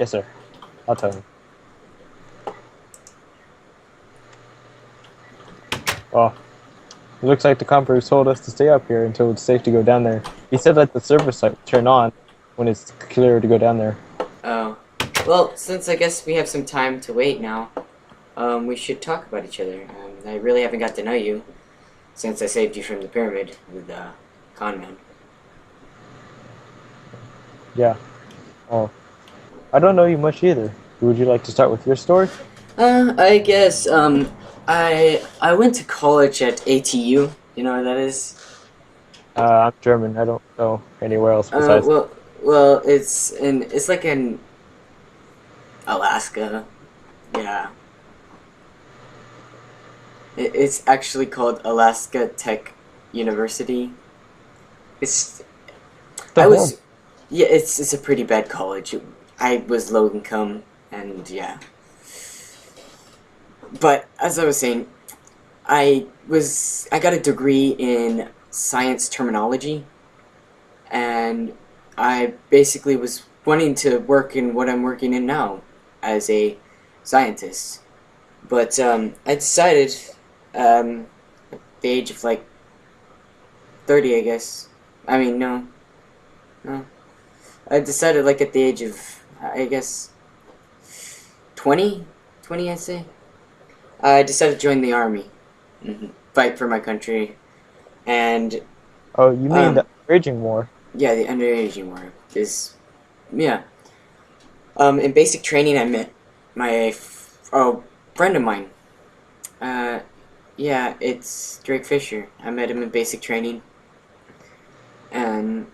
Yes, sir. I'll tell him. Well, it looks like the Conqueror told us to stay up here until it's safe to go down there. He said that the service light will turn on when it's clear to go down there. Oh. Well, since I guess we have some time to wait now, we should talk about each other. I really haven't got to know you since I saved you from the pyramid with Conman. Yeah. Oh, I don't know you much either. Would you like to start with your story? I guess, I went to college at ATU. You know where that is? I'm German. I don't know anywhere else besides. Well, it's like in Alaska. Yeah. It's actually called Alaska Tech University. It's The I hell? was Yeah, it's a pretty bad college. I was low income and yeah. But as I was saying, I got a degree in science terminology, and I basically was wanting to work in what I'm working in now as a scientist. But I decided at the age of like 30, I guess. I mean, no. I decided like at the age of, I guess, 20? 20, I'd say. I decided to join the army, fight for my country, and Oh, you mean um, the Raging War? yeah, the underaging war is, yeah. In basic training, I met my friend of mine. Uh, yeah, it's Drake Fisher. I met him in basic training, and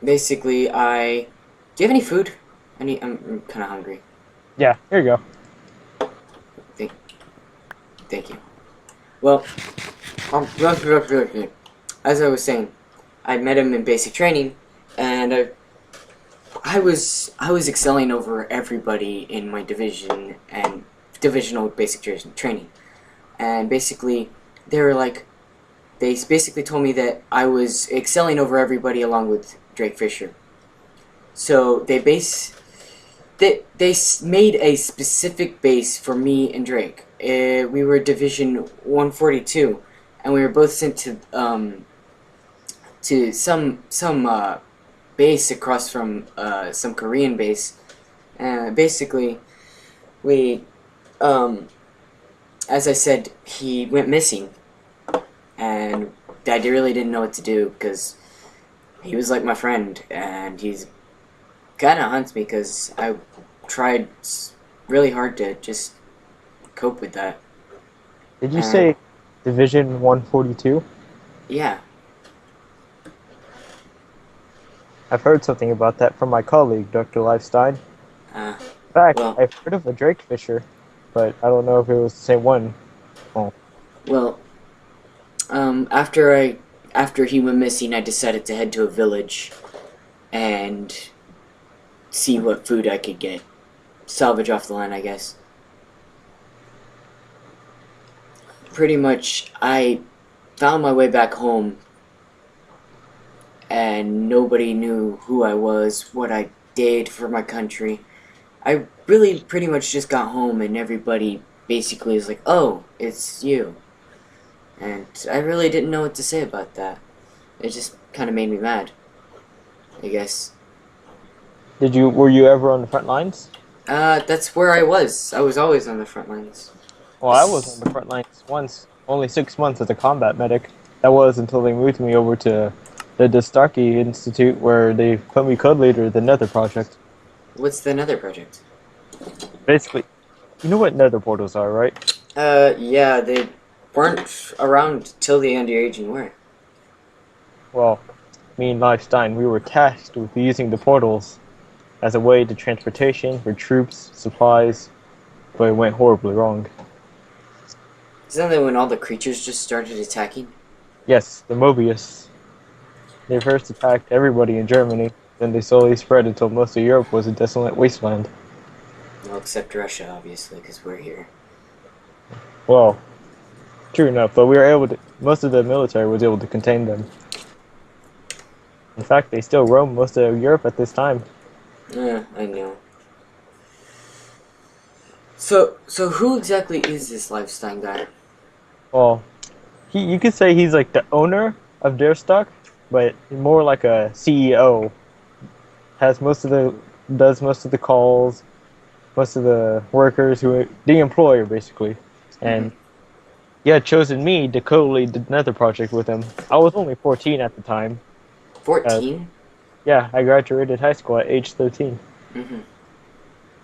basically, do you have any food? I'm kind of hungry. Yeah. Here you go. Thank, thank you. Well, as I was saying, I met him in basic training, and I was excelling over everybody in my division and divisional basic training, and basically they were like, they basically told me that I was excelling over everybody along with Drake Fisher. So they made a specific base for me and Drake. We were Division 142, and we were both sent to some base across from some Korean base. Basically, we as I said, he went missing, and I really didn't know what to do because he was like my friend, and he's kind of haunts me because I tried really hard to just cope with that. Did you And say Division 142? yeah, I've heard something about that from my colleague, Dr. Leifstein. uh, In fact, well, I've heard of a Drake Fisher, but I don't know if it was the same one. Oh, well, after he went missing, I decided to head to a village and see what food I could get, salvage off the land, I guess. Pretty much, I found my way back home, and nobody knew who I was, what I did for my country. I really pretty much just got home, and everybody basically is like, "Oh, it's you," and I really didn't know what to say about that. It just kind of made me mad, I guess. were you ever on the front lines? That's where I was. I was always on the front lines. Well, I was on This, the front lines once, only 6 months as a combat medic. That was until they moved me over to the Dostarki Institute, where they put me code leader of the Nether Project. what's the Nether project? Basically, you know what Nether portals are, right? Yeah, they weren't around till the underaging war. Well, me and Leifstein, we were tasked with using the portals as a way to transportation for troops, supplies, but it went horribly wrong. Isn't that when all the creatures just started attacking? Yes, the Mobius. They first attacked everybody in Germany, then they slowly spread until most of Europe was a desolate wasteland. Well, except Russia, obviously, because we're here. Well, true enough, but we were able to, most of the military was able to contain them. In fact, they still roam most of Europe at this time. I know. So who exactly is this Lifestyle guy? Well, you could say he's like the owner of Deerstock, but more like a CEO. Has most of the does most of the calls, most of the workers who the employer basically, Hmm. and he had chosen me to co-lead another project with him. I was only 14 at the time. 14? Yeah, I graduated high school at age 13, Mm-hmm.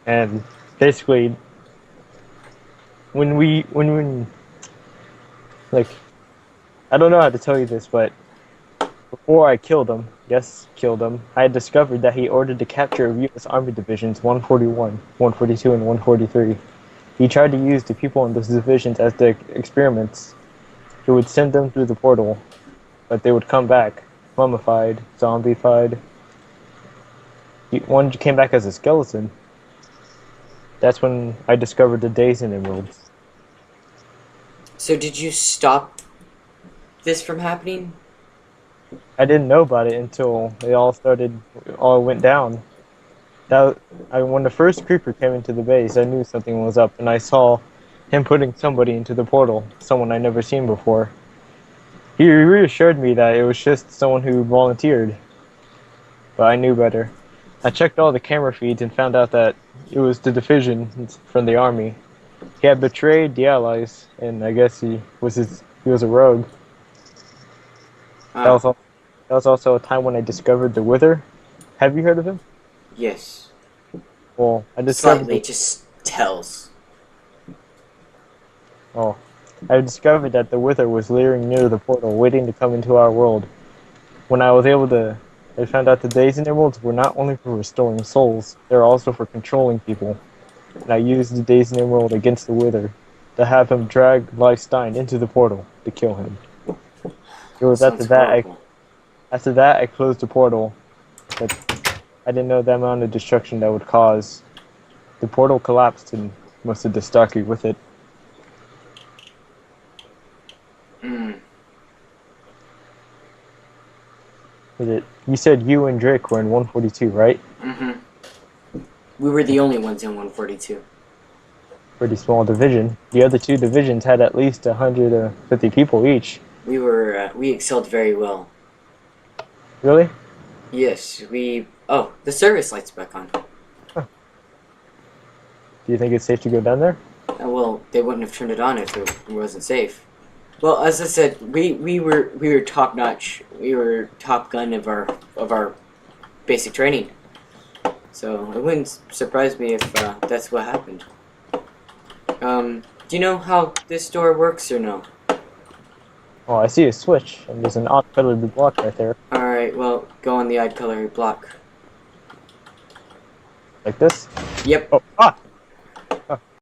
and basically when like I don't know how to tell you this, but before I killed him, yes, killed him, I had discovered that he ordered the capture of U.S. Army Divisions 141, 142, and 143. He tried to use the people in those divisions as the experiments. He would send them through the portal, but they would come back, mummified, zombified. One came back as a skeleton. That's when I discovered the Days and Emeralds. So did you stop this from happening? I didn't know about it until all went down. When the first creeper came into the base, I knew something was up, and I saw him putting somebody into the portal, someone I never seen before. He reassured me that it was just someone who volunteered, but I knew better. I checked all the camera feeds and found out that it was the division from the army. He had betrayed the allies, and I guess he was a rogue. That Ah, was al- that was also a time when I discovered the Wither. Have you heard of him? yes. Well, I discovered Slightly, the just tells. Oh, I discovered that the Wither was leering near the portal, waiting to come into our world. When I was able to, I found out the Days and Emeralds were not only for restoring souls, they're also for controlling people. And I used the Days and Emerald against the Wither to have him drag Leifstein into the portal to kill him. It was Sounds horrible. after that I closed the portal, but I didn't know the amount of destruction that would cause. The portal collapsed and most of the Starkey with it. Mm. You said you and Drake were in 142, right? Mm-hmm. We were the only ones in 142. Pretty small division. The other two divisions had at least 150 people each. We excelled very well. Really? Yes, oh, the service light's back on. Do you think it's safe to go down there? Well, they wouldn't have turned it on if it wasn't safe. Well, as I said, we were top notch. We were top gun of our basic training. So it wouldn't surprise me if that's what happened. Do you know how this door works or no? Oh, I see a switch, and there's an odd colored block right there. Alright, well, go on the odd color block. Like this? Yep. Oh, ah!